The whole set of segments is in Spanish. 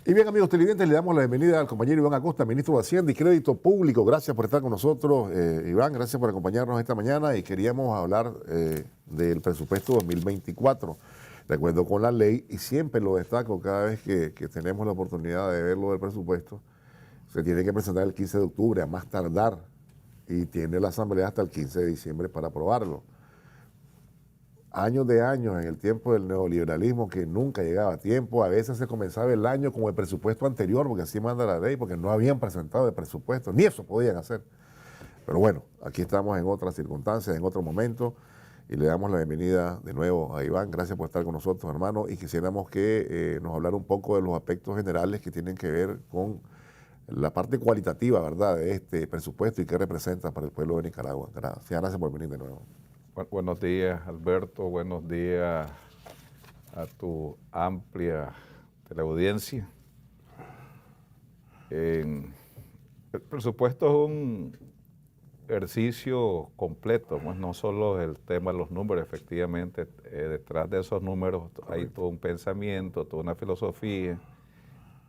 Y bien, amigos televidentes, le damos la bienvenida al compañero Iván Acosta, ministro de Hacienda y Crédito Público. Gracias por estar con nosotros, Iván, gracias por acompañarnos esta mañana y queríamos hablar del presupuesto 2024, de acuerdo con la ley, y siempre lo destaco cada vez que tenemos la oportunidad de verlo del presupuesto, se tiene que presentar el 15 de octubre, a más tardar, y tiene la Asamblea hasta el 15 de diciembre para aprobarlo. Años de años en el tiempo del neoliberalismo que nunca llegaba a tiempo, a veces se comenzaba el año con el presupuesto anterior, porque así manda la ley, porque no habían presentado el presupuesto, ni eso podían hacer. Pero bueno, aquí estamos en otras circunstancias, en otro momento, y le damos la bienvenida de nuevo a Iván. Gracias por estar con nosotros, hermano, y quisiéramos que nos hablara un poco de los aspectos generales que tienen que ver con la parte cualitativa, ¿verdad?, de este presupuesto y qué representa para el pueblo de Nicaragua. Gracias por venir de nuevo. Buenos días, Alberto. Buenos días a tu amplia teleaudiencia. El presupuesto es un ejercicio completo, pues no solo el tema de los números, efectivamente, detrás de esos números hay todo un pensamiento, toda una filosofía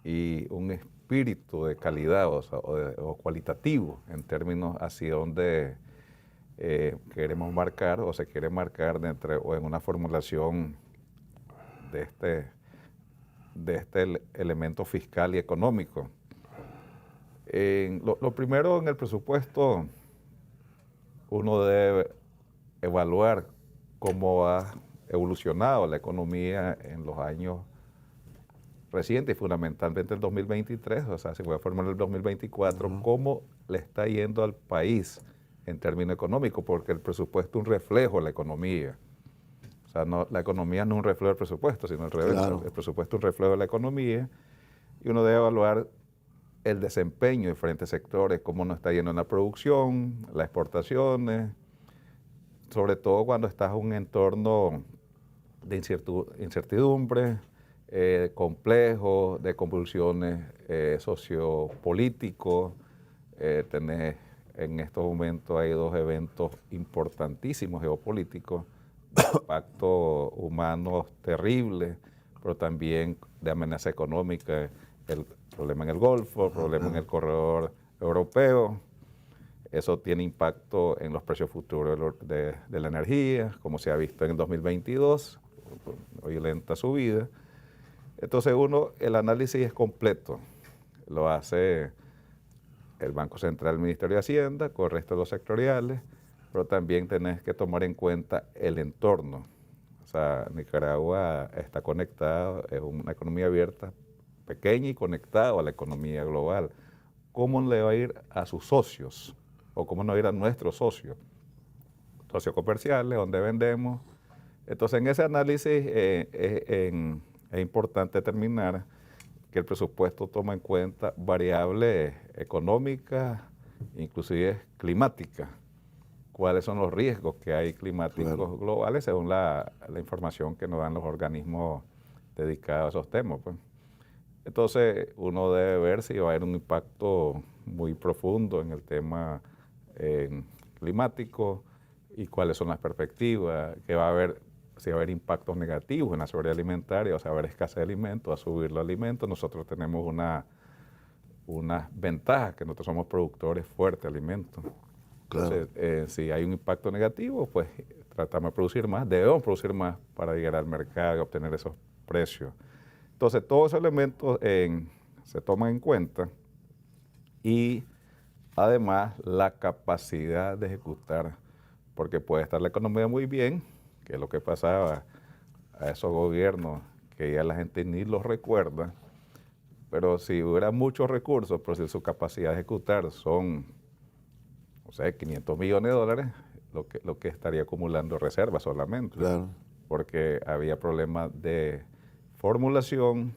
y un espíritu de calidad, o cualitativo, en términos hacia donde queremos marcar o se quiere marcar o en una formulación de este elemento fiscal y económico. Lo primero en el presupuesto, uno debe evaluar cómo ha evolucionado la economía en los años recientes, fundamentalmente el 2023, o sea, se puede formar el 2024, cómo le está yendo al país en términos económicos, porque el presupuesto es un reflejo de la economía. O sea, la economía no es un reflejo del presupuesto, sino al revés. Claro. El presupuesto es un reflejo de la economía y uno debe evaluar el desempeño de diferentes sectores, cómo nos está yendo en la producción, las exportaciones, sobre todo cuando estás en un entorno de incertidumbre, complejo, de convulsiones sociopolíticos. En estos momentos hay dos eventos importantísimos geopolíticos, de impacto humano terrible, pero también de amenaza económica, el problema en el Golfo, el problema en el corredor europeo. Eso tiene impacto en los precios futuros de la energía, como se ha visto en el 2022, violenta subida. Entonces el análisis es completo, lo hace el Banco Central, el Ministerio de Hacienda, con el resto de los sectoriales, pero también tenés que tomar en cuenta el entorno. O sea, Nicaragua está conectada, es una economía abierta, pequeña y conectada a la economía global. ¿Cómo le va a ir a sus socios? ¿O cómo nos va a ir a nuestros socios? Socios comerciales, donde vendemos. Entonces, en ese análisis es importante determinar que el presupuesto toma en cuenta variables económicas, inclusive climáticas. ¿Cuáles son los riesgos que hay climáticos globales según la información que nos dan los organismos dedicados a esos temas, pues? Entonces, uno debe ver si va a haber un impacto muy profundo en el tema climático y cuáles son las perspectivas, que va a haber, si va a haber impactos negativos en la seguridad alimentaria, o sea, va a haber escasez de alimentos, va a subir los alimentos. Nosotros tenemos una ventaja, que nosotros somos productores fuertes de alimentos. Claro. Entonces, si hay un impacto negativo, pues tratamos de producir más, debemos producir más para llegar al mercado y obtener esos precios. Entonces, todos esos elementos se toman en cuenta y además la capacidad de ejecutar, porque puede estar la economía muy bien, que es lo que pasaba a esos gobiernos que ya la gente ni los recuerda, pero si hubiera muchos recursos, pero si su capacidad de ejecutar son, o sea, 500 millones de dólares, lo que estaría acumulando reservas solamente. Claro. Porque había problemas de formulación,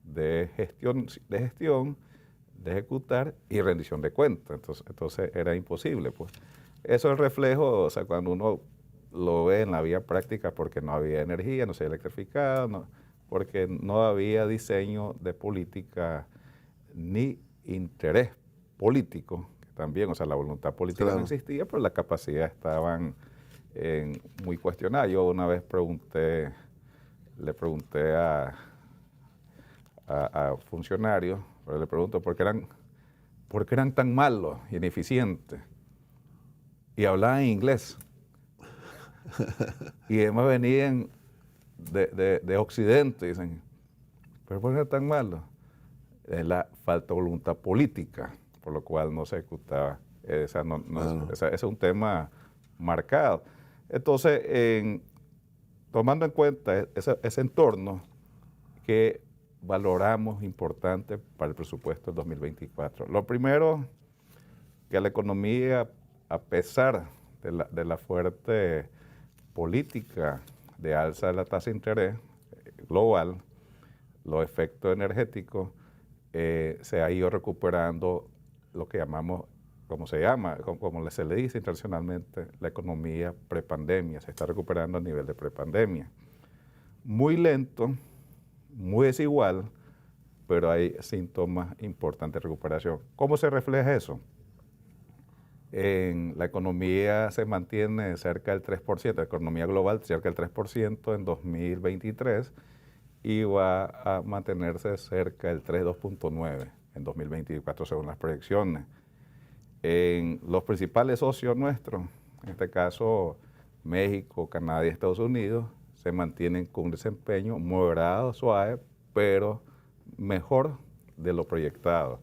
de gestión, de ejecutar y rendición de cuentas. Entonces era imposible, pues. Eso es el reflejo, o sea, cuando uno lo ve en la vía práctica, porque no había energía, no se había electrificado, porque no había diseño de política ni interés político, que también, o sea, la voluntad política no existía, pero la capacidad estaban muy cuestionada. Yo una vez le pregunté a a funcionarios, pero le pregunto por qué eran tan malos, ineficientes, y hablaban inglés. Y además venían de Occidente, dicen, pero ¿por qué eran tan malos? Es la falta de voluntad política, por lo cual no se ejecutaba. Ese es un tema marcado. Entonces, tomando en cuenta ese entorno que valoramos importante para el presupuesto del 2024. Lo primero, que la economía, a pesar de la fuerte política de alza de la tasa de interés global, los efectos energéticos, se ha ido recuperando lo que llamamos, como se le dice internacionalmente, la economía prepandemia. Se está recuperando a nivel de prepandemia. Muy lento, muy desigual, pero hay síntomas importantes de recuperación. ¿Cómo se refleja eso? En la economía se mantiene cerca del 3%, la economía global cerca del 3% en 2023 y va a mantenerse cerca del 2.9% en 2024 según las proyecciones. En los principales socios nuestros, en este caso México, Canadá y Estados Unidos, se mantienen con un desempeño moderado, suave, pero mejor de lo proyectado.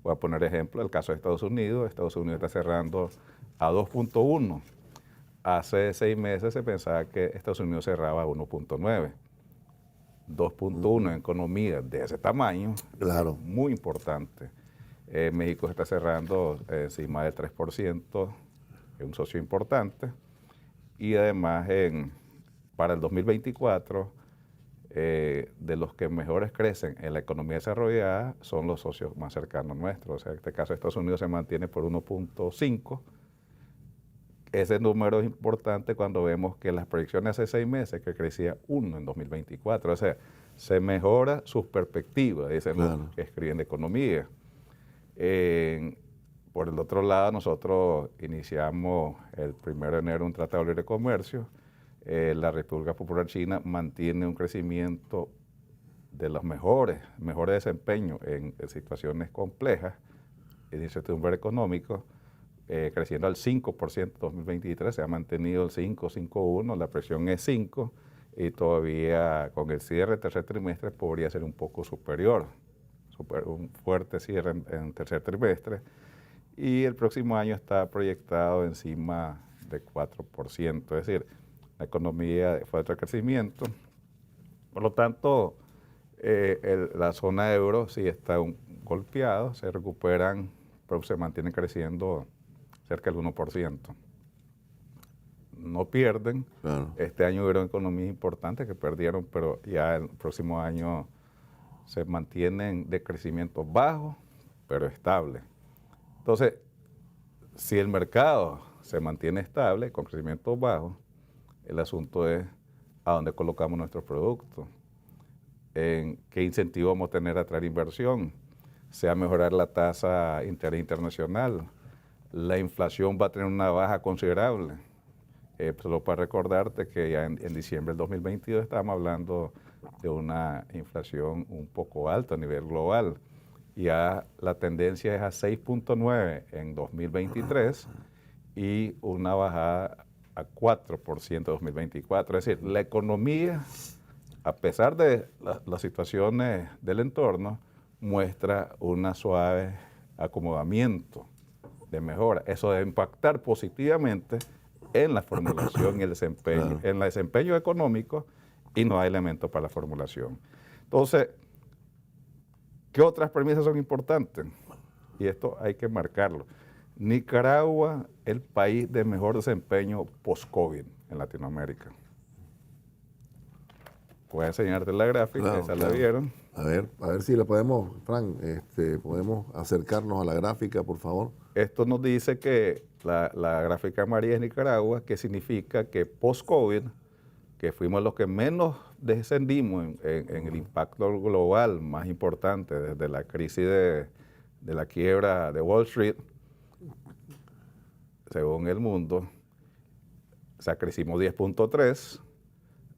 Voy a poner ejemplo, el caso de Estados Unidos. Estados Unidos está cerrando a 2.1. Hace 6 meses se pensaba que Estados Unidos cerraba a 1.9. 2.1 en economía de ese tamaño, claro, muy importante. México está cerrando encima del 3%, es un socio importante. Y además, para el 2024, de los que mejores crecen en la economía desarrollada son los socios más cercanos nuestros. O sea, en este caso Estados Unidos se mantiene por 1.5. Ese número es importante cuando vemos que las proyecciones hace 6 meses que crecía 1 en 2024. O sea, se mejora sus perspectivas, dicen los que escriben de economía. Por el otro lado, nosotros iniciamos el 1 de enero un tratado de libre comercio. La República Popular China mantiene un crecimiento de los mejores desempeños en situaciones complejas de incertidumbre económica, creciendo al 5% en 2023, se ha mantenido el 5.1, la presión es 5 y todavía con el cierre del tercer trimestre podría ser un poco superior, un fuerte cierre en tercer trimestre, y el próximo año está proyectado encima de 4%, es decir, la economía de fuerte crecimiento. Por lo tanto, la zona euro sí está golpeada, se recuperan, pero se mantienen creciendo cerca del 1%. No pierden. Claro. Este año hubieron economías importantes que perdieron, pero ya el próximo año se mantienen de crecimiento bajo, pero estable. Entonces, si el mercado se mantiene estable, con crecimiento bajo, el asunto es a dónde colocamos nuestros productos, en qué incentivo vamos a tener a traer inversión, sea mejorar la tasa internacional, la inflación va a tener una baja considerable. Solo para recordarte que ya en diciembre del 2022 estábamos hablando de una inflación un poco alta a nivel global. Ya la tendencia es a 6.9 en 2023 y una bajada a 4% en 2024. Es decir, la economía, a pesar de las situaciones del entorno, muestra un suave acomodamiento de mejora. Eso debe impactar positivamente en la formulación y el desempeño, en el desempeño económico, y no hay elementos para la formulación. Entonces, ¿qué otras premisas son importantes? Y esto hay que marcarlo. Nicaragua, el país de mejor desempeño post-COVID en Latinoamérica. Voy a enseñarte la gráfica, esa la vieron. A ver si la podemos, Frank, podemos acercarnos a la gráfica, por favor. Esto nos dice que la gráfica amarilla es Nicaragua, que significa que post-COVID, que fuimos los que menos descendimos en el impacto global más importante desde la crisis de la quiebra de Wall Street, según el mundo, o sea, crecimos 10.3,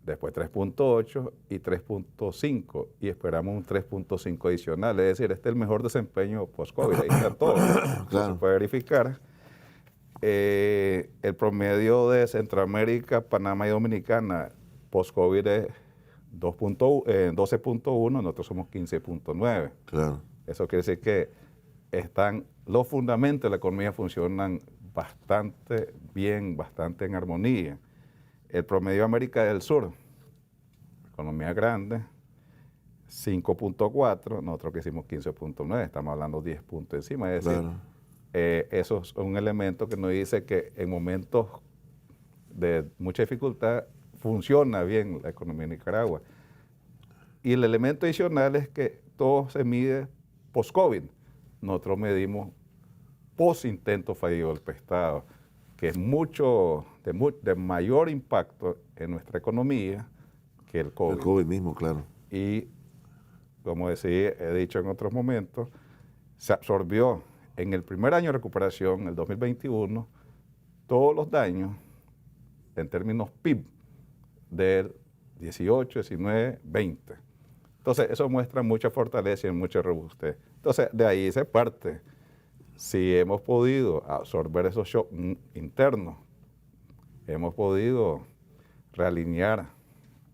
después 3.8 y 3.5, y esperamos un 3.5 adicional. Es decir, este es el mejor desempeño post-COVID, ahí está todo. Claro. Se puede verificar. El promedio de Centroamérica, Panamá y Dominicana post-COVID es 12.1, nosotros somos 15.9. Claro. Eso quiere decir que los fundamentos de la economía funcionan bastante bien, bastante en armonía. El promedio de América del Sur, economía grande, 5.4, nosotros que hicimos 15.9, estamos hablando 10 puntos encima. Es decir, Claro. eso es un elemento que nos dice que en momentos de mucha dificultad funciona bien la economía de Nicaragua. Y el elemento adicional es que todo se mide post-COVID. Nosotros medimos post-intento fallido del Estado, que es de mayor impacto en nuestra economía que el COVID. El COVID mismo, claro. Y, como he dicho en otros momentos, se absorbió en el primer año de recuperación, el 2021, todos los daños en términos PIB del 18, 19, 20. Entonces, eso muestra mucha fortaleza y mucha robustez. Entonces, de ahí se parte. Si hemos podido absorber esos shocks internos, hemos podido realinear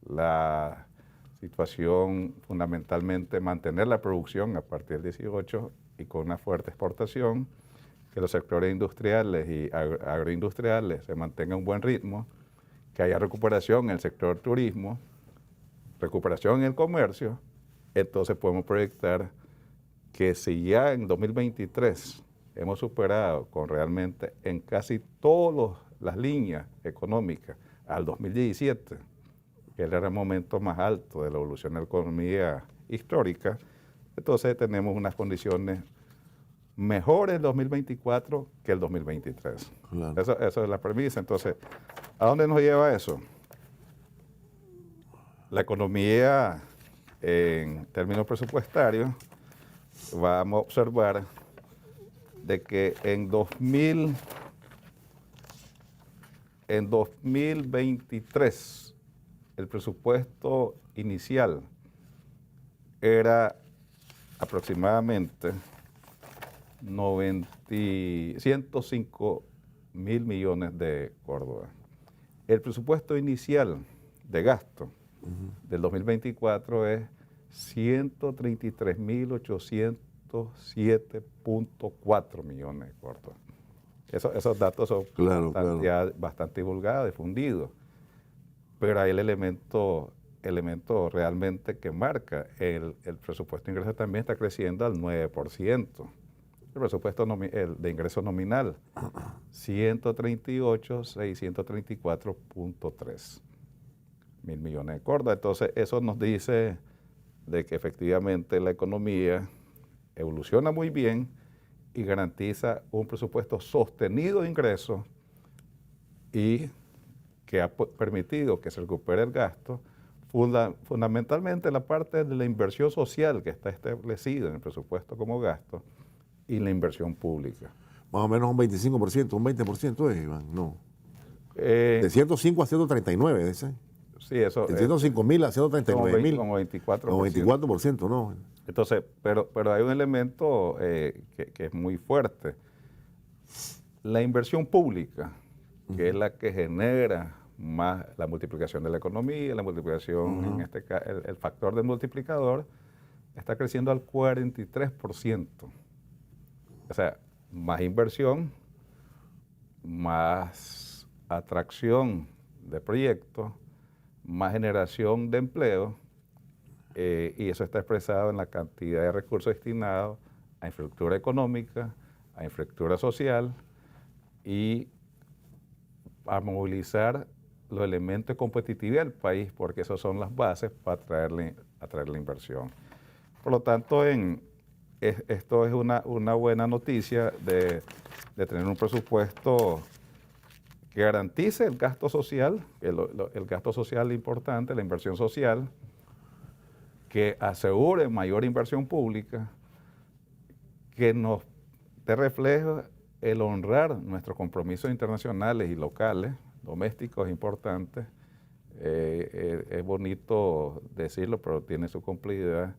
la situación, fundamentalmente mantener la producción a partir del 18 y con una fuerte exportación, que los sectores industriales y agroindustriales se mantengan un buen ritmo, que haya recuperación en el sector turismo, recuperación en el comercio. Entonces podemos proyectar que si ya en 2023 hemos superado realmente en casi todas las líneas económicas al 2017, que era el momento más alto de la evolución de la economía histórica, entonces tenemos unas condiciones mejores el 2024 que el 2023. Claro. Eso es la premisa. Entonces, ¿a dónde nos lleva eso? La economía, en términos presupuestarios, vamos a observar de que en 2023 el presupuesto inicial era aproximadamente 105 mil millones de córdobas. El presupuesto inicial de gasto del 2024 es 133.807.4 millones de córdobas. Esos datos son ya bastante divulgados, difundidos, pero hay el elemento realmente que marca. El presupuesto de ingresos también está creciendo al 9%. El presupuesto de ingreso nominal, 138.634.3 mil millones de córdobas. Entonces, eso nos dice de que efectivamente la economía evoluciona muy bien y garantiza un presupuesto sostenido de ingresos y que ha permitido que se recupere el gasto, fundamentalmente la parte de la inversión social que está establecida en el presupuesto como gasto y la inversión pública. Más o menos un 25%, un 20% es, Iván, no. De 105 a 139, de ese. Sí, eso. De 105 mil a 139 mil. Como 24%. Como 24%, ¿no? Entonces, pero hay un elemento que es muy fuerte. La inversión pública, que es la que genera más la multiplicación de la economía, la multiplicación, en este caso, el factor del multiplicador, está creciendo al 43%. O sea, más inversión, más atracción de proyectos, más generación de empleo, y eso está expresado en la cantidad de recursos destinados a infraestructura económica, a infraestructura social y a movilizar los elementos de competitividad del país, porque esas son las bases para atraer la inversión. Por lo tanto, esto es una buena noticia de tener un presupuesto que garantice el gasto social, el gasto social importante, la inversión social, que asegure mayor inversión pública, que nos dé reflejo el honrar nuestros compromisos internacionales y locales, domésticos importantes, Es bonito decirlo, pero tiene su complejidad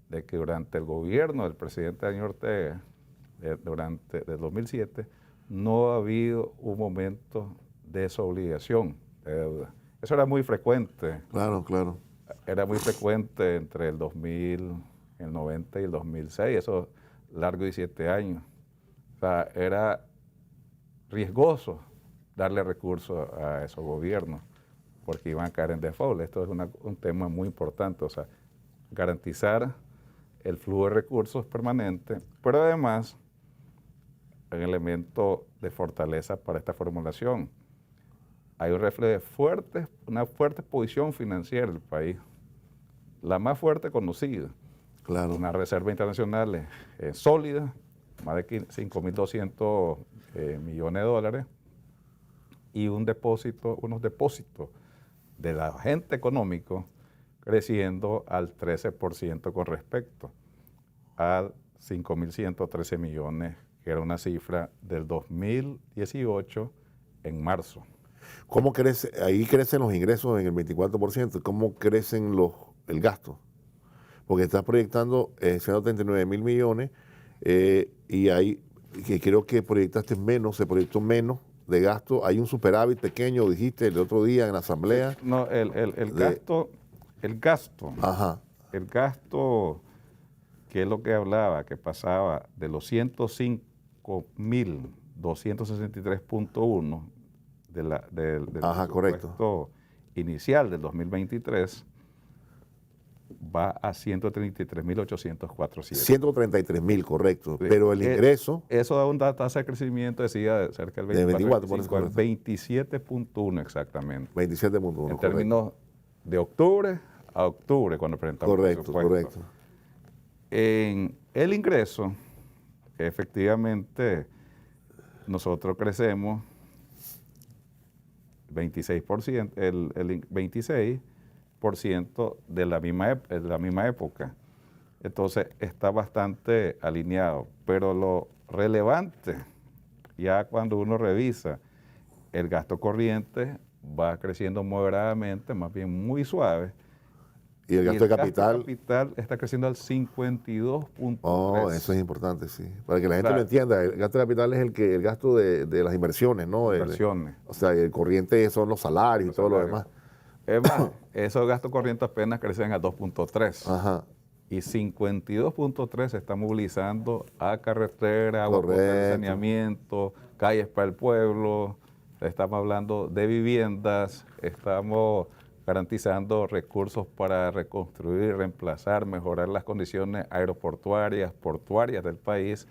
de que durante el gobierno del presidente Daniel Ortega, durante el 2007, no ha habido un momento de desobligación de deuda. Eso era muy frecuente. Claro, claro. Era muy frecuente entre el 2000, el 90 y el 2006, eso largo 17 años. O sea, era riesgoso darle recursos a esos gobiernos porque iban a caer en default. Esto es un tema muy importante, o sea, garantizar el flujo de recursos permanente, pero además un elemento de fortaleza para esta formulación. Hay un reflejo fuerte, una fuerte posición financiera del país, la más fuerte conocida. Claro. Una reserva internacional sólida, más de 5.200 millones de dólares, y unos depósitos del agente económico creciendo al 13% con respecto a 5.113 millones, que era una cifra del 2018 en marzo. ¿Cómo crece? Ahí crecen los ingresos en el 24%. ¿Cómo crecen el gasto? Porque estás proyectando 139.000 millones y ahí que creo que proyectaste menos, se proyectó menos de gasto. Hay un superávit pequeño, dijiste el otro día en la asamblea. No, el gasto, Ajá. el gasto, que es lo que hablaba, que pasaba de los 105.263.1 del presupuesto inicial del 2023, va a 133.804. 133.000, correcto. Sí. Pero el ingreso... Eso da una tasa de crecimiento, decía, de cerca del 27.1 exactamente. 27.1, en términos de octubre a octubre, cuando presentamos el presupuesto. Correcto. En el ingreso, efectivamente, nosotros crecemos 26%, el 26% de la misma época. Entonces está bastante alineado, pero lo relevante, ya cuando uno revisa, el gasto corriente va creciendo moderadamente, más bien muy suave. Y el gasto de capital. El gasto de capital está creciendo al 52.3. Oh, eso es importante, sí. Para que la gente lo entienda, el gasto de capital es el gasto de las inversiones, ¿no? Inversiones. O sea, el corriente son los salarios y todo lo demás. Es más, esos gastos corrientes apenas crecen a 2.3. Ajá. Y 52.3 se está movilizando a carretera, agua potable, saneamiento, calles para el pueblo. Estamos hablando de viviendas, estamos garantizando recursos para reconstruir, reemplazar, mejorar las condiciones aeroportuarias, portuarias del país.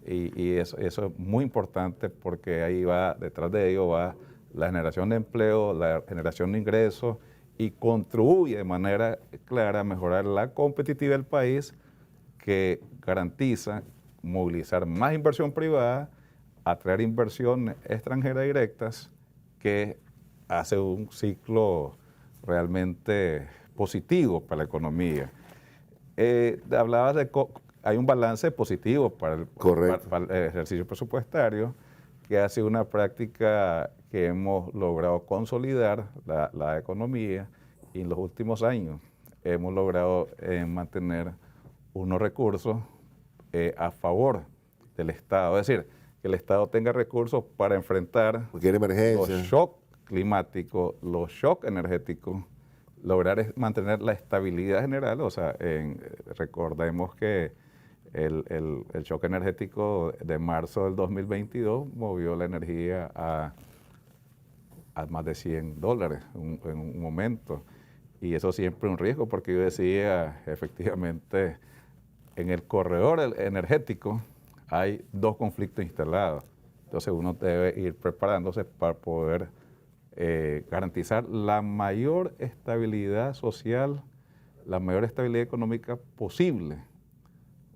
Y eso es muy importante porque ahí va, detrás de ello va la generación de empleo, la generación de ingresos, y contribuye de manera clara a mejorar la competitividad del país, que garantiza movilizar más inversión privada, atraer inversiones extranjeras directas, que hace un ciclo realmente positivo para la economía. Hablabas de hay un balance positivo para el ejercicio presupuestario, que ha sido una práctica que hemos logrado consolidar la economía, y en los últimos años hemos logrado mantener unos recursos a favor del Estado. Es decir, que el Estado tenga recursos para enfrentar los shocks climáticos, los shocks energéticos, lograr mantener la estabilidad general. O sea, recordemos que el shock energético de marzo del 2022 movió la energía a más de $100 en un momento. Y eso siempre es un riesgo, porque yo decía, efectivamente, en el corredor energético hay dos conflictos instalados. Entonces uno debe ir preparándose para poder garantizar la mayor estabilidad social, la mayor estabilidad económica posible,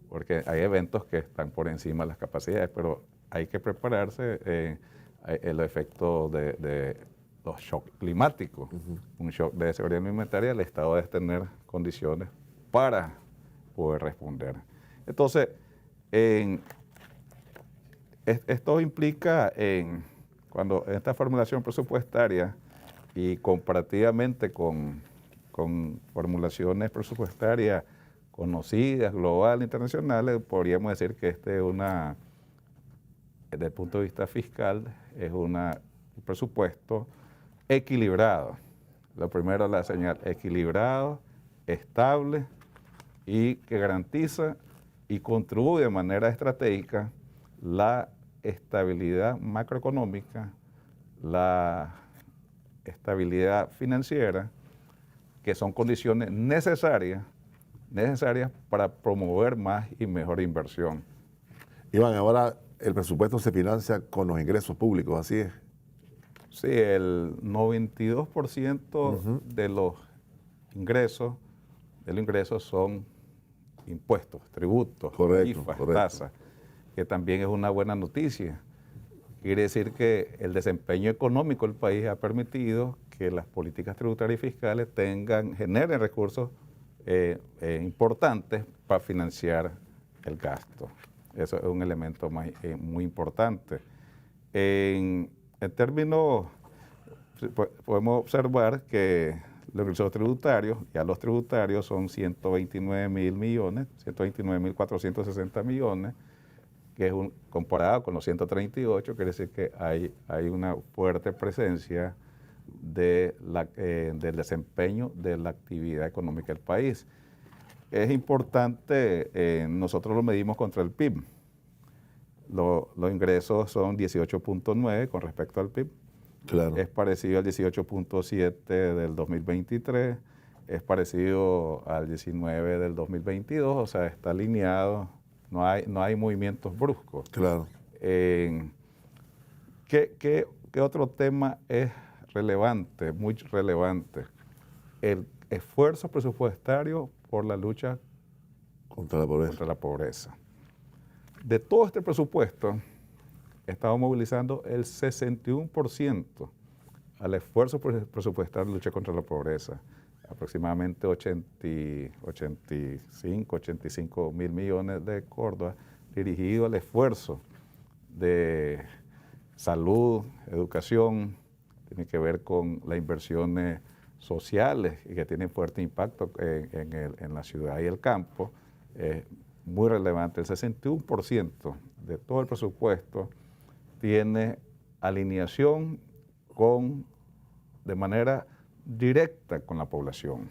porque hay eventos que están por encima de las capacidades, pero hay que prepararse el efecto de los shocks climáticos. Un shock de seguridad alimentaria, el Estado debe tener condiciones para poder responder. Entonces, esto implica, cuando en esta formulación presupuestaria, y comparativamente con formulaciones presupuestarias conocidas, globales, internacionales, podríamos decir que este es desde el punto de vista fiscal, es un presupuesto equilibrado. Lo primero, la señal, equilibrado, estable y que garantiza y contribuye de manera estratégica la estabilidad macroeconómica, la estabilidad financiera, que son condiciones necesarias para promover más y mejor inversión. Iván, ahora el presupuesto se financia con los ingresos públicos, así es. Sí, el 92% de los ingresos son impuestos, tributos, tarifas, tasas, que también es una buena noticia. Quiere decir que el desempeño económico del país ha permitido que las políticas tributarias y fiscales generen recursos importantes para financiar el gasto. Eso es un elemento muy importante. En términos, podemos observar que los ingresos tributarios, ya los tributarios son 129.000 millones, 129.460 millones, que es comparado con los 138, quiere decir que hay una fuerte presencia del desempeño de la actividad económica del país. Es importante, nosotros lo medimos contra el PIB. Los ingresos son 18.9 con respecto al PIB. Claro. Es parecido al 18.7 del 2023, es parecido al 19 del 2022, o sea, está alineado, no hay movimientos bruscos. Claro. ¿Qué otro tema es relevante, muy relevante? El esfuerzo presupuestario por la lucha contra la pobreza. De todo este presupuesto, estamos movilizando el 61% al esfuerzo presupuestario de lucha contra la pobreza. Aproximadamente 85 mil millones de Córdoba dirigido al esfuerzo de salud, educación, tiene que ver con las inversiones sociales y que tienen fuerte impacto en la ciudad y el campo. Muy relevante, el 61% de todo el presupuesto tiene alineación de manera directa con la población,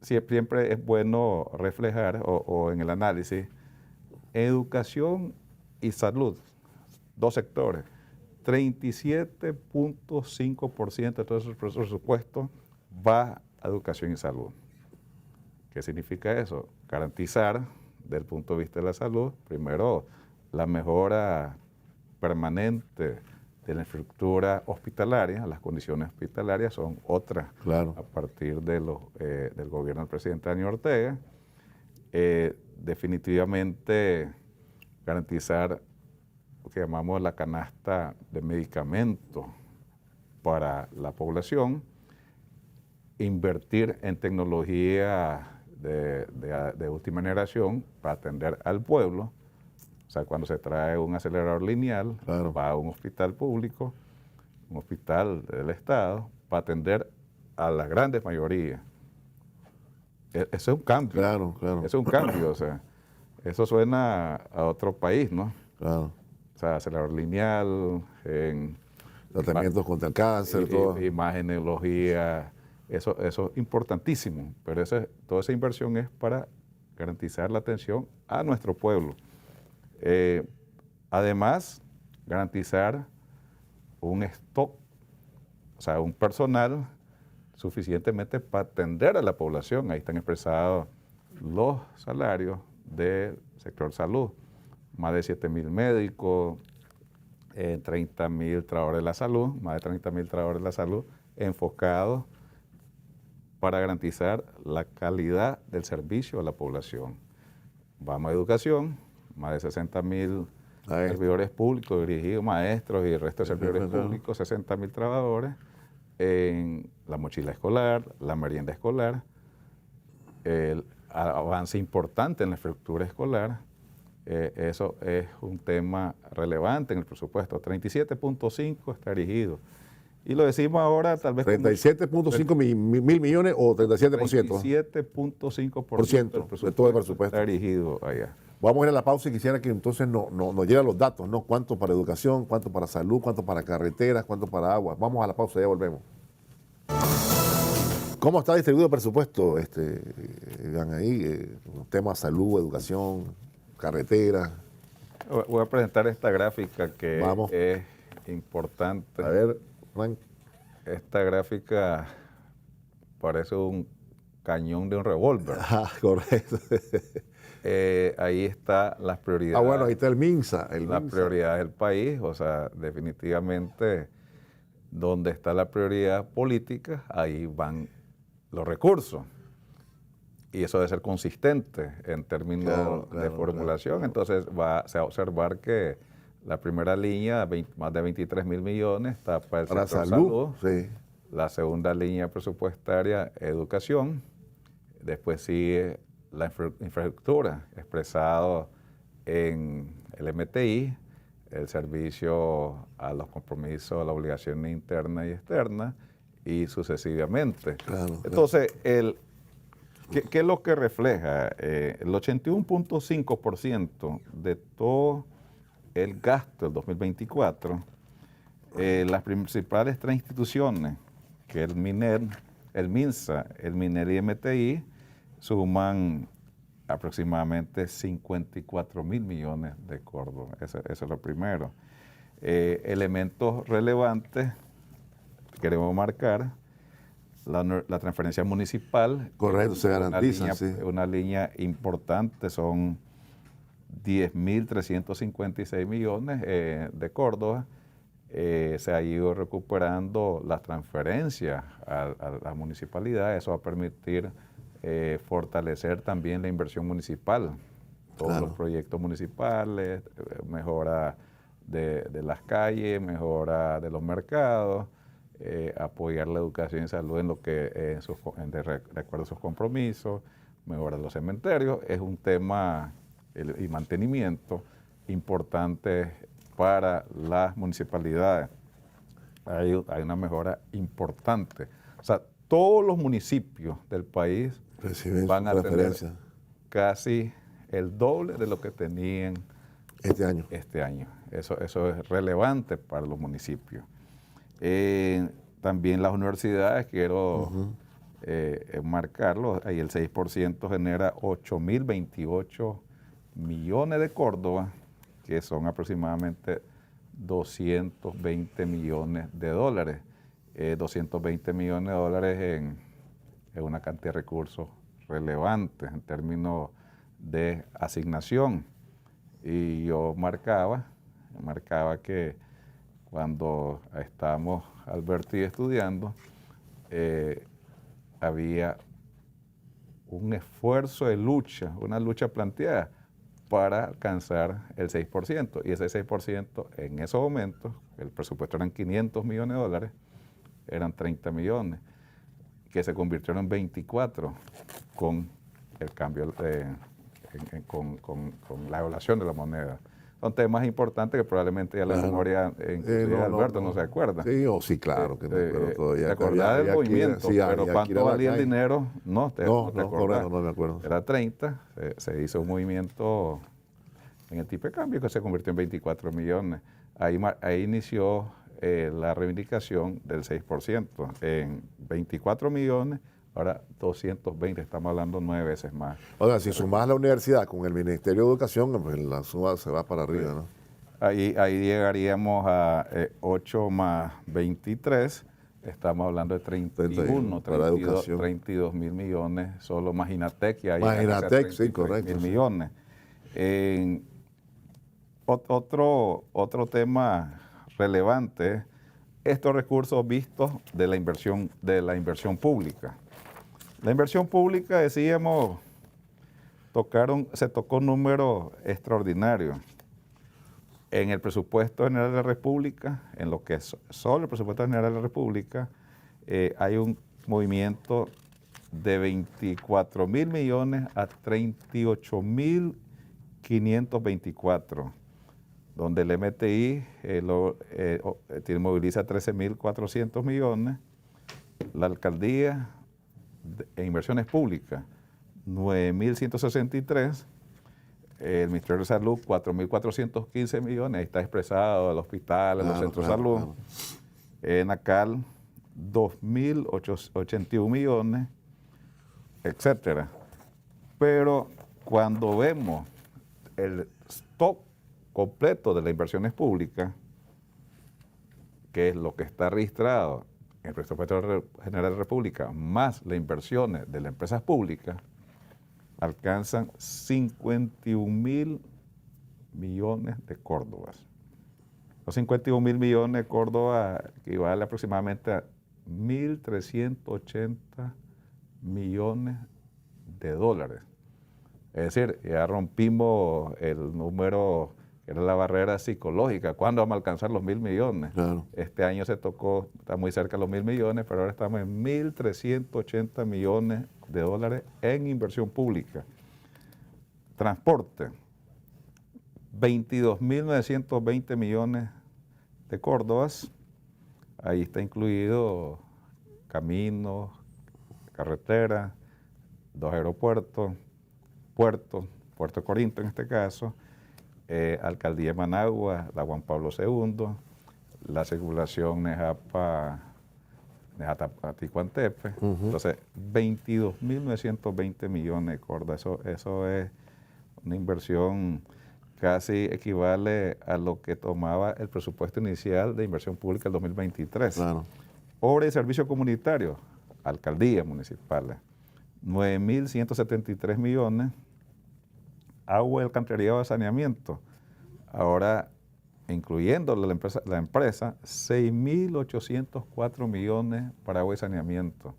Siempre es bueno reflejar o en el análisis educación y salud, dos sectores, 37.5% de todo ese presupuesto va a educación y salud. ¿Qué significa eso? Garantizar, desde el punto de vista de la salud, primero, la mejora permanente de la infraestructura hospitalaria. Las condiciones hospitalarias son otras, claro, a partir del gobierno del presidente Daniel Ortega. Definitivamente garantizar lo que llamamos la canasta de medicamentos para la población, invertir en tecnología de última generación para atender al pueblo. O sea, cuando se trae un acelerador lineal, claro, va a un hospital público, un hospital del Estado, para atender a la grande mayoría. Eso es un cambio. Claro, claro. Eso es un cambio, o sea, eso suena a otro país, ¿no? Claro. O sea, acelerador lineal, tratamientos contra el cáncer, todo. Imagenología, eso es importantísimo, pero toda esa inversión es para garantizar la atención a nuestro pueblo. Además, garantizar un stock, o sea, un personal suficientemente para atender a la población. Ahí están expresados los salarios del sector salud. Más de 7.000 médicos, 30.000 trabajadores de la salud, más de 30.000 trabajadores de la salud enfocados para garantizar la calidad del servicio a la población. Vamos a educación, más de 60.000 servidores públicos dirigidos, maestros y el resto de servidores públicos, 60.000 trabajadores, en la mochila escolar, la merienda escolar, el avance importante en la infraestructura escolar, Eso es un tema relevante en el presupuesto. 37.5 está erigido. Y lo decimos ahora tal vez... 37.5 mil millones o 37%. 37.5% de todo el presupuesto. Está erigido allá. Vamos a ir a la pausa y quisiera que entonces nos dieran los datos, ¿no? Cuánto para educación, cuánto para salud, cuánto para carreteras, cuánto para agua. Vamos a la pausa, ya volvemos. ¿Cómo está distribuido el presupuesto? Vean ahí, temas salud, educación, carreteras. Voy a presentar esta gráfica que es importante. A ver, Frank. Esta gráfica parece un cañón de un revólver. Ah, correcto. Ahí está las prioridades. Bueno, ahí está el MINSA. Las prioridades del país, o sea, definitivamente donde está la prioridad política, ahí van los recursos. Y eso debe ser consistente en términos de formulación. Claro. Entonces se va a observar que la primera línea, más de 23 mil millones, está para el sector salud. Sí. La segunda línea presupuestaria, educación. Después sigue la infraestructura, expresado en el MTI, el servicio a los compromisos, a las obligaciones internas y externas, y sucesivamente. Claro, entonces, ¿qué es lo que refleja? El 81.5% de todo el gasto del 2024, las principales tres instituciones, que el MINER, el MINSA, el MINER y el MTI, suman aproximadamente 54 mil millones de córdobas. Eso es lo primero. Elementos relevantes queremos marcar: la transferencia municipal. Correcto, se garantiza. Una línea importante, son 10.356 millones de Córdoba. Se ha ido recuperando las transferencias a la municipalidad. Eso va a permitir fortalecer también la inversión municipal. Todos los proyectos municipales, mejora de las calles, mejora de los mercados, apoyar la educación y salud en lo que de acuerdo a sus compromisos, mejora de los cementerios. Es un tema y mantenimiento importante para las municipalidades. Hay una mejora importante. O sea, todos los municipios del país van a tener casi el doble de lo que tenían este año. Eso es relevante para los municipios. También las universidades, quiero marcarlo, ahí el 6% genera 8.028 millones de Córdoba, que son aproximadamente 220 millones de dólares. 220 millones de dólares en una cantidad de recursos relevantes en términos de asignación. Y yo marcaba que cuando estábamos Alberto y estudiando, había un esfuerzo de lucha, una lucha planteada para alcanzar el 6%. Y ese 6% en esos momentos, el presupuesto eran 500 millones de dólares, eran 30 millones, que se convirtieron en 24 con el cambio, con la evaluación de la moneda. Son temas importantes que probablemente ya la memoria, inclusive Alberto, no se acuerda. Sí, claro que me acuerdo todavía. Te acordás del movimiento, pero ¿cuánto valía el dinero? No te acordás. No me acuerdo. Era 30, se hizo un movimiento en el tipo de cambio que se convirtió en 24 millones. Ahí inició la reivindicación del 6%. En 24 millones, ahora 220, estamos hablando 9 veces más. O sea, si sumás la universidad con el Ministerio de Educación, pues la suma se va para arriba, ¿no? Ahí llegaríamos a 8 más 23, estamos hablando de 32 mil millones, solo más Ginatec, y ahí Ginatec, sí, correcto. Mil millones. Otro tema relevante, estos recursos vistos de la inversión pública. La inversión pública, decíamos, se tocó un número extraordinario. En el presupuesto general de la República, en lo que es solo el presupuesto general de la República, hay un movimiento de 24 mil millones a 38.500 524, donde el MTI moviliza 13.400 millones, la alcaldía en inversiones públicas 9.163, el Ministerio de Salud 4.415 millones, ahí está expresado el hospital, los centros de salud, Enacal 2.081 millones, etcétera. Pero cuando vemos el stock completo de las inversiones públicas, que es lo que está registrado en el presupuesto general de la República, más las inversiones de las empresas públicas, alcanzan 51.000 millones de córdobas. Los 51.000 millones de córdobas equivale aproximadamente a 1.380 millones de dólares. Es decir, ya rompimos el número, que era la barrera psicológica. ¿Cuándo vamos a alcanzar los 1.000 millones? Claro. Este año se tocó, está muy cerca de los 1.000 millones, pero ahora estamos en 1.380 millones de dólares en inversión pública. Transporte, 22.920 millones de córdobas. Ahí está incluido caminos, carreteras, 2 aeropuertos, Puerto Corinto en este caso, Alcaldía de Managua, la Juan Pablo II, la circulación Nejata-Ticuantepe. Entonces, 22.920 millones de córdobas. Eso es una inversión casi equivale a lo que tomaba el presupuesto inicial de inversión pública del 2023. Claro. Obra y servicios comunitarios, alcaldías municipales, 9.173 millones. Agua y alcantarillado de saneamiento, ahora incluyendo la empresa 6.804 millones para agua y saneamiento.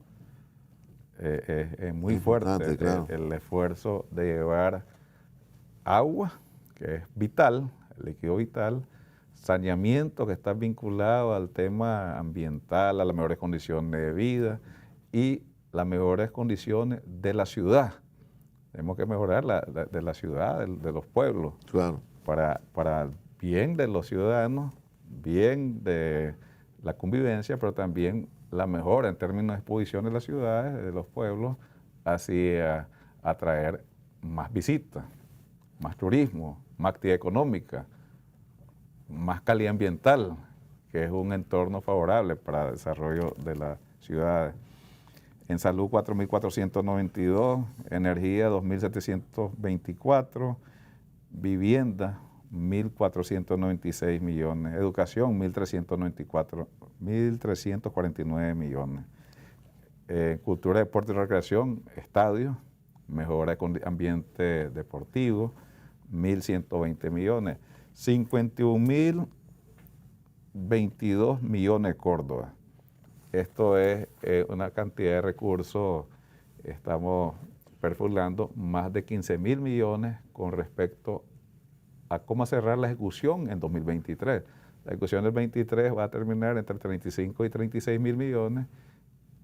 Es muy fuerte, claro, el esfuerzo de llevar agua, que es vital, el líquido vital, saneamiento, que está vinculado al tema ambiental, a las mejores condiciones de vida y las mejores condiciones de la ciudad. Tenemos que mejorar de la ciudad, de los pueblos, claro, para el bien de los ciudadanos, bien de la convivencia, pero también la mejora en términos de exposición de las ciudades, de los pueblos, así atraer más visitas, más turismo, más actividad económica, más calidad ambiental, que es un entorno favorable para el desarrollo de las ciudades. En salud 4.492, energía 2.724, vivienda 1.496 millones, educación 1.349 millones, cultura, deporte y recreación, estadios, mejora con ambiente deportivo 1.120 millones, 51.022 millones de córdobas. Esto es una cantidad de recursos, estamos perfilando más de 15.000 millones con respecto a cómo cerrar la ejecución en 2023. La ejecución del 23 va a terminar entre 35 y 36.000 millones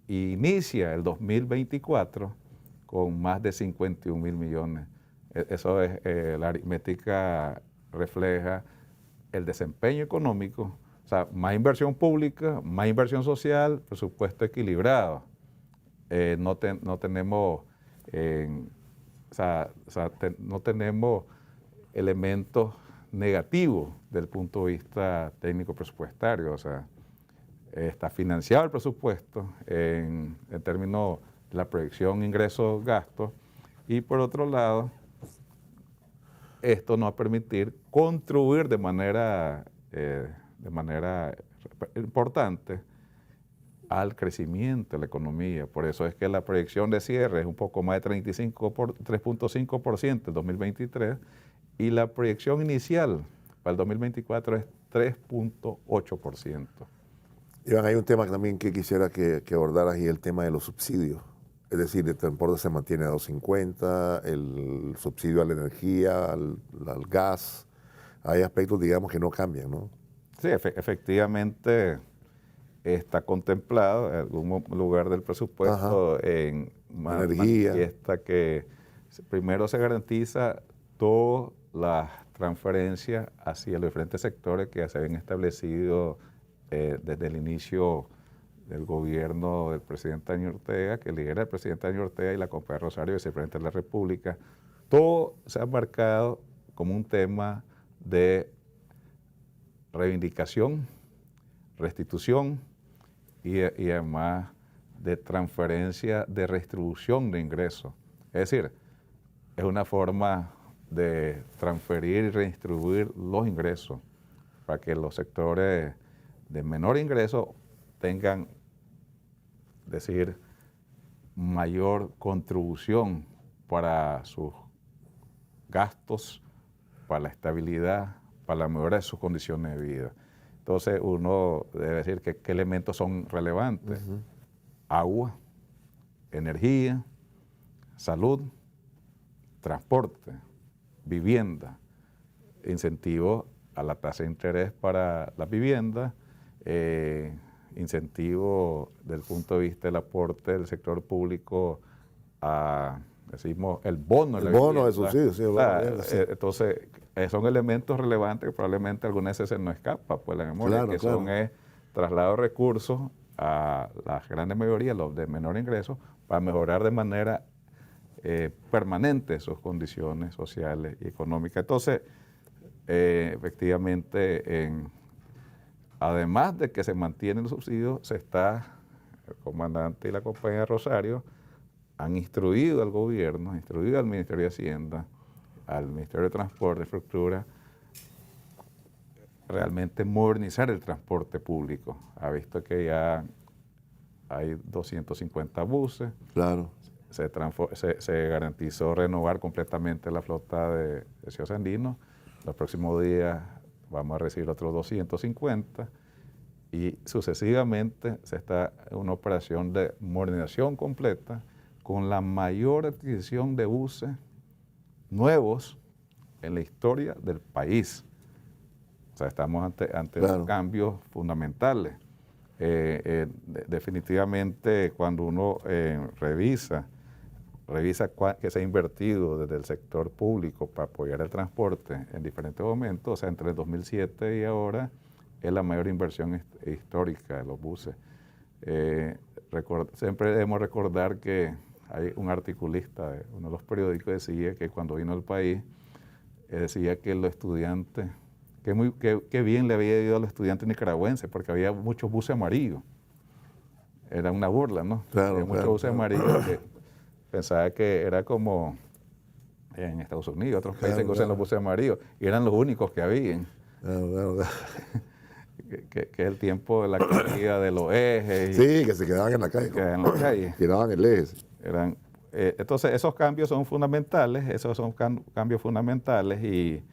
y inicia el 2024 con más de 51.000 millones. Eso es, la aritmética refleja el desempeño económico. O sea, más inversión pública, más inversión social, presupuesto equilibrado. No tenemos no tenemos elementos negativos desde el punto de vista técnico presupuestario. O sea, está financiado el presupuesto en términos de la proyección ingresos-gastos y por otro lado, esto nos va a permitir contribuir de manera importante al crecimiento de la economía. Por eso es que la proyección de cierre es un poco más de 3.5% en 2023 y la proyección inicial para el 2024 es 3.8%. Iván, hay un tema también que quisiera que abordaras y el tema de los subsidios. Es decir, el transporte se mantiene a 2.50, el subsidio a la energía, al gas. Hay aspectos, digamos, que no cambian, ¿no? Sí, efectivamente está contemplado en algún lugar del presupuesto en energía. manifiesta que primero se garantiza todas las transferencias hacia los diferentes sectores que se habían establecido desde el inicio del gobierno del presidente Daniel Ortega, que lidera el presidente Daniel Ortega y la compañía Rosario, vicepresidente de la República. Todo se ha marcado como un tema de reivindicación, restitución y además de transferencia de redistribución de ingresos. Es decir, es una forma de transferir y redistribuir los ingresos para que los sectores de menor ingreso tengan, decir, mayor contribución para sus gastos, para la estabilidad, para la mejora de sus condiciones de vida. Entonces uno debe decir qué elementos son relevantes. Agua, energía, salud, transporte, vivienda, incentivos a la tasa de interés para la vivienda, incentivo desde el punto de vista del aporte del sector público a, decimos, el bono de la bono de vivienda. subsidio, sí, sí. Entonces, son elementos relevantes que probablemente algunas veces se nos escapa, pues la memoria, Claro, son traslado de recursos a la gran mayoría, los de menor ingreso, para mejorar de manera permanente sus condiciones sociales y económicas. Entonces, efectivamente, además de que se mantienen los subsidios, el comandante y la compañía Rosario han instruido al gobierno, han instruido al Ministerio de Hacienda, al Ministerio de Transporte y Infraestructura, realmente modernizar el transporte público. Ha visto que ya hay 250 buses. Claro. Se garantizó renovar completamente la flota de Ciudad Sandino. Los próximos días vamos a recibir otros 250 y sucesivamente se está en una operación de modernización completa con la mayor adquisición de buses nuevos en la historia del país. O sea, estamos ante claro, cambios fundamentales. Definitivamente, cuando uno revisa que se ha invertido desde el sector público para apoyar el transporte en diferentes momentos, o sea, entre el 2007 y ahora, es la mayor inversión histórica de los buses. Siempre debemos recordar que hay un articulista de uno de los periódicos decía que cuando vino al país, decía que los estudiantes, que bien le había ido a los estudiantes nicaragüenses, porque había muchos buses amarillos. Era una burla, ¿no? Claro, había muchos buses amarillos que pensaba que era como en Estados Unidos, otros países que usan los buses amarillos, y eran los únicos que habían. Que es el tiempo de la caída de los ejes. Sí, que se quedaban en la calle. Quedaban en el eje. Entonces, esos cambios son fundamentales, cambios fundamentales y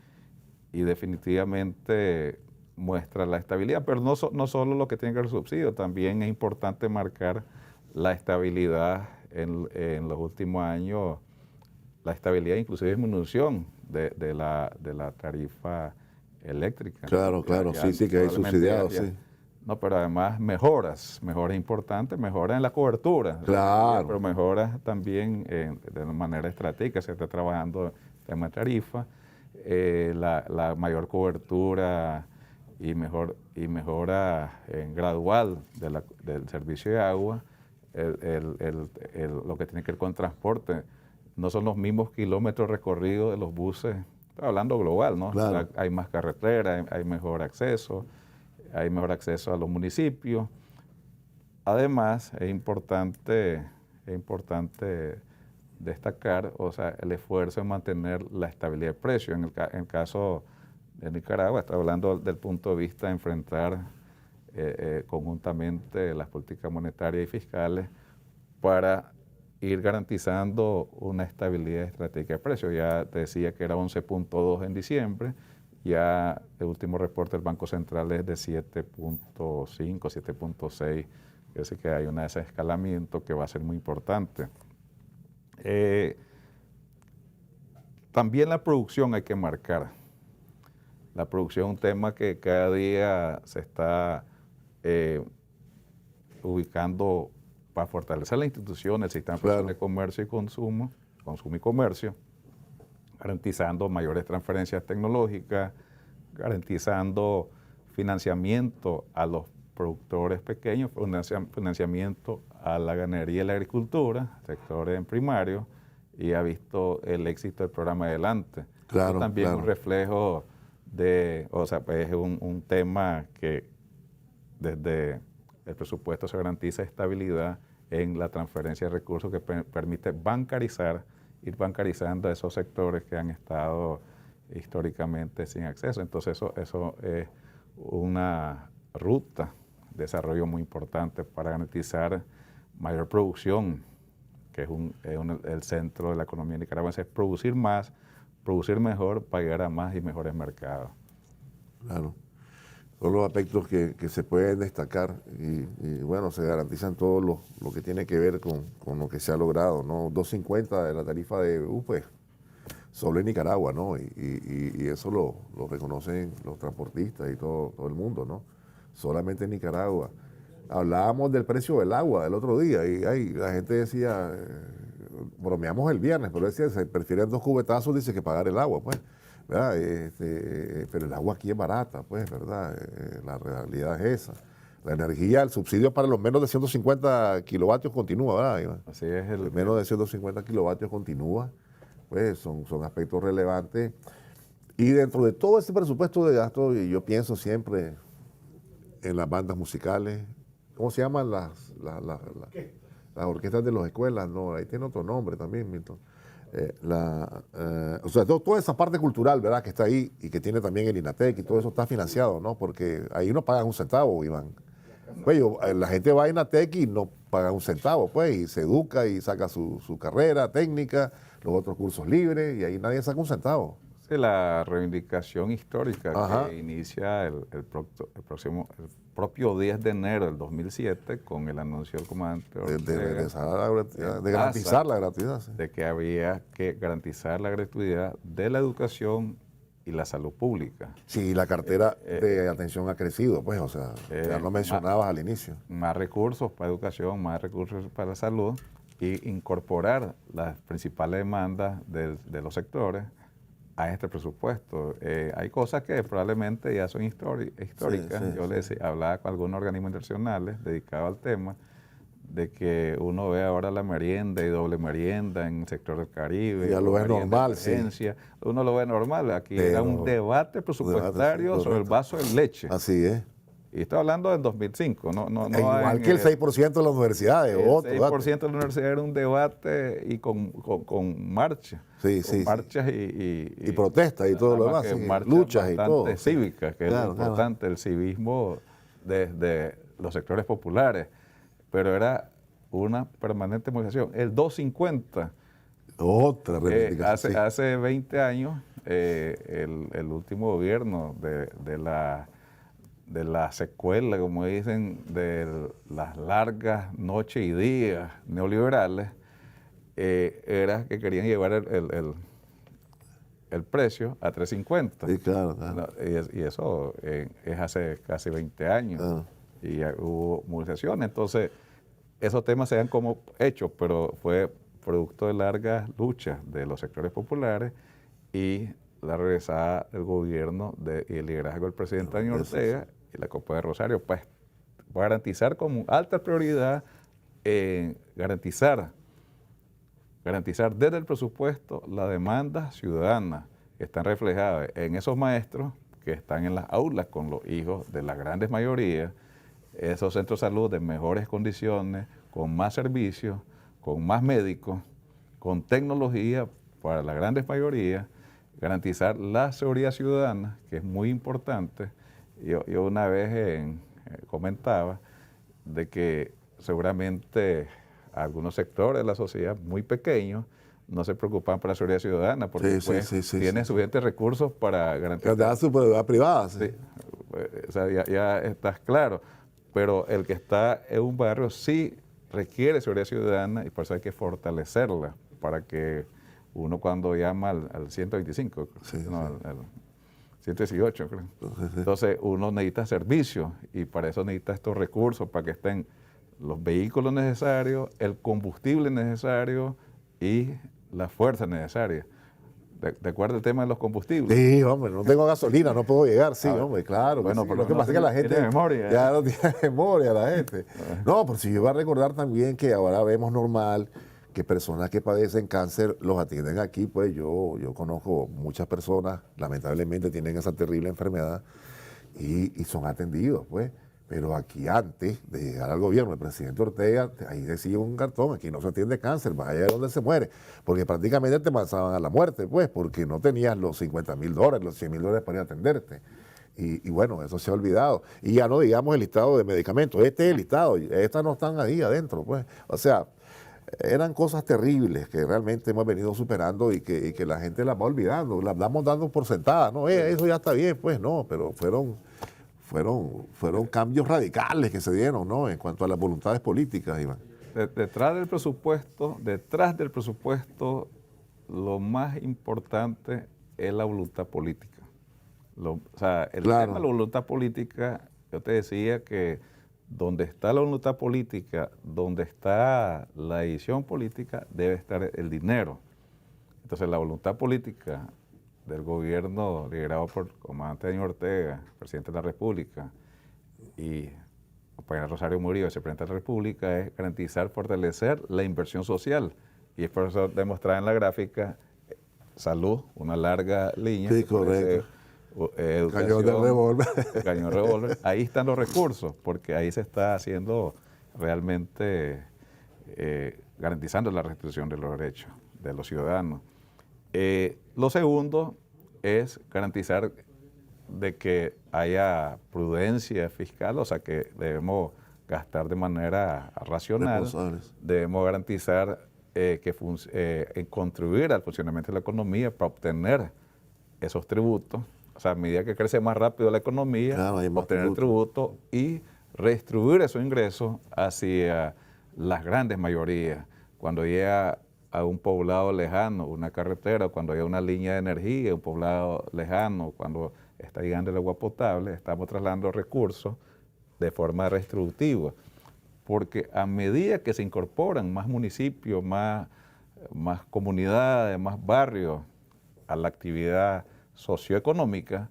definitivamente muestra la estabilidad, pero no solo lo que tiene que ver con subsidio, también es importante marcar la estabilidad en los últimos años, la estabilidad, inclusive disminución de la tarifa eléctrica. Claro, claro, sí, que hay subsidiados, sí. No, pero además mejoras importantes, mejoras en la cobertura. Claro. Pero mejoras también de manera estratégica, se está trabajando en tema de tarifa, la mayor cobertura y mejora gradual del servicio de agua, lo que tiene que ver con transporte. No son los mismos kilómetros recorridos de los buses, estoy hablando global, ¿no? Claro. Hay más carretera, hay mejor acceso a los municipios. Además, es importante destacar, o sea, el esfuerzo en mantener la estabilidad de precios. En el caso de Nicaragua, está hablando del punto de vista de enfrentar conjuntamente las políticas monetarias y fiscales para ir garantizando una estabilidad estratégica de precios. Ya te decía que era 11.2 en diciembre, ya el último reporte del Banco Central es de 7.5, 7.6, así que hay un desescalamiento que va a ser muy importante. También la producción hay que marcar. La producción es un tema que cada día se está ubicando para fortalecer la institución, el sistema de comercio y consumo y comercio, garantizando mayores transferencias tecnológicas, garantizando financiamiento a los productores pequeños, financiamiento a la ganadería y la agricultura, sectores primarios, y ha visto el éxito del programa Adelante. Claro, eso también es claro. un reflejo de, o sea, pues es un tema que desde el presupuesto se garantiza estabilidad en la transferencia de recursos que permite ir bancarizando a esos sectores que han estado históricamente sin acceso. Entonces eso es una ruta de desarrollo muy importante para garantizar mayor producción, que es el centro de la economía nicaragüense, es producir más, producir mejor, para llegar a más y mejores mercados. Claro. Son los aspectos que se pueden destacar y bueno, se garantizan todo lo que tiene que ver con lo que se ha logrado, ¿no? 2.50 de la tarifa de UPE, solo en Nicaragua, ¿no? Y eso lo reconocen los transportistas y todo el mundo, ¿no? Solamente en Nicaragua. Hablábamos del precio del agua el otro día y la gente decía, bromeamos el viernes, pero decía, se prefieren 2 cubetazos, dice, que pagar el agua, pues. ¿Verdad? Pero el agua aquí es barata, pues, ¿verdad? La realidad es esa. La energía, el subsidio para los menos de 150 kilovatios continúa, ¿verdad, Iván? Así es. El menos de 150 kilovatios continúa, pues son aspectos relevantes. Y dentro de todo ese presupuesto de gasto, yo pienso siempre en las bandas musicales. ¿Cómo se llaman las orquestas de las escuelas? No, ahí tiene otro nombre también, Milton. O sea, toda esa parte cultural, ¿verdad?, que está ahí y que tiene también el INATEC y todo eso está financiado, ¿no? Porque ahí no pagan un centavo, Iván. Pues la gente va a INATEC y no paga un centavo, pues, y se educa y saca su carrera técnica, los otros cursos libres, y ahí nadie saca un centavo. Sí, la reivindicación histórica Ajá. que inicia el propio 10 de enero del 2007 con el anuncio del comandante Ortega, De garantizar la gratuidad. Sí. de que había que garantizar la gratuidad de la educación y la salud pública. Sí, la cartera de atención ha crecido, pues, o sea, ya lo mencionabas al inicio. Más recursos para educación, más recursos para la salud, y incorporar las principales demandas de los sectores a este presupuesto. Hay cosas que probablemente ya son históricas. Sí, Yo les hablaba con algunos organismos internacionales dedicados al tema, de que uno ve ahora la merienda y doble merienda en el sector del Caribe. Ya lo ve normal, sí. Uno lo ve normal. Aquí era un debate presupuestario sobre el vaso de leche. Así es. Y estoy hablando del 2005. No igual que el 6% de las universidades. El 6% de la universidad era un debate y con marcha. Sí, con marchas y protestas y todo lo demás. Luchas y todo. Cívicas, que es lo importante, el civismo desde los sectores populares. Pero era una permanente movilización. El 250. Otra reivindicación. Hace 20 años, el último gobierno de la secuela, como dicen, de las largas noches y días neoliberales, era que querían llevar el precio a 3.50. Sí, claro. Y eso es hace casi 20 años. Y hubo movilizaciones. Entonces, esos temas se dan como hechos, pero fue producto de largas luchas de los sectores populares y la regresada del gobierno y el liderazgo del presidente Daniel Ortega y la Copa de Rosario, pues, va a garantizar como alta prioridad garantizar desde el presupuesto las demandas ciudadanas que están reflejadas en esos maestros que están en las aulas con los hijos de las grandes mayorías, esos centros de salud de mejores condiciones, con más servicios, con más médicos, con tecnología para las grandes mayorías, garantizar la seguridad ciudadana, que es muy importante. Yo una vez comentaba de que seguramente algunos sectores de la sociedad muy pequeños no se preocupan por la seguridad ciudadana porque tienen suficientes recursos para garantizar. La seguridad privada. Sí. O sea, ya estás claro. Pero el que está en un barrio sí requiere seguridad ciudadana y por eso hay que fortalecerla para que uno cuando llama al 125, al 118, creo. Entonces uno necesita servicios y para eso necesita estos recursos, para que estén los vehículos necesarios, el combustible necesario y la fuerza necesaria. ¿Te acuerdas del tema de los combustibles? Sí, hombre, no tengo gasolina, no puedo llegar, sí, hombre, claro. Bueno, sí. pero Lo que no pasa es que la gente tiene memoria. ya no tiene memoria la gente. No, pero si yo iba a recordar también que ahora vemos normal que personas que padecen cáncer los atienden aquí, pues yo conozco muchas personas, lamentablemente tienen esa terrible enfermedad y son atendidos, pues. Pero aquí antes de llegar al gobierno, el presidente Ortega, ahí decía un cartón, aquí no se atiende cáncer, vaya donde se muere, porque prácticamente te pasaban a la muerte, pues, porque no tenías los $50,000, los $100,000 para ir a atenderte. Y bueno, eso se ha olvidado. Y ya no digamos el listado de medicamentos, este es el listado, estas no están ahí adentro, pues. O sea, eran cosas terribles que realmente hemos venido superando y que la gente las va olvidando, las vamos dando por sentadas, no, eso ya está bien, pues no, pero fueron cambios radicales que se dieron, ¿no? En cuanto a las voluntades políticas, Iván. Detrás del presupuesto, lo más importante es la voluntad política. O sea, el Claro. tema de la voluntad política, yo te decía que donde está la voluntad política, donde está la decisión política, debe estar el dinero. Entonces, la voluntad política del gobierno liderado por el comandante Daniel Ortega, presidente de la República, y compañero Rosario Murillo, vicepresidente de la República, es garantizar, fortalecer la inversión social. Y es por eso demostrar en la gráfica salud, una larga línea. Sí, correcto. Educación, Cañón de revólver. Cañón de revólver. Ahí están los recursos, porque ahí se está haciendo realmente garantizando la restitución de los derechos de los ciudadanos. Lo segundo es garantizar de que haya prudencia fiscal, o sea que debemos gastar de manera racional, debemos garantizar en contribuir al funcionamiento de la economía para obtener esos tributos, o sea, a medida que crece más rápido la economía, claro, obtener tributos y redistribuir esos ingresos hacia las grandes mayorías. Cuando llega a un poblado lejano, una carretera, cuando hay una línea de energía, un poblado lejano, cuando está llegando el agua potable, estamos trasladando recursos de forma redistributiva. Porque a medida que se incorporan más municipios, más comunidades, más barrios a la actividad socioeconómica,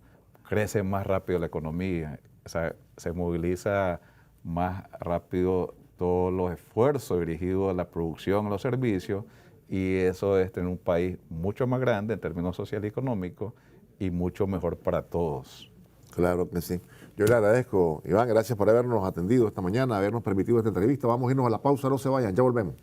crece más rápido la economía, o sea, se moviliza más rápido todos los esfuerzos dirigidos a la producción, a los servicios, y eso es tener un país mucho más grande en términos social y económicos y mucho mejor para todos. Claro que sí. Yo le agradezco, Iván, gracias por habernos atendido esta mañana, habernos permitido esta entrevista. Vamos a irnos a la pausa, no se vayan, ya volvemos.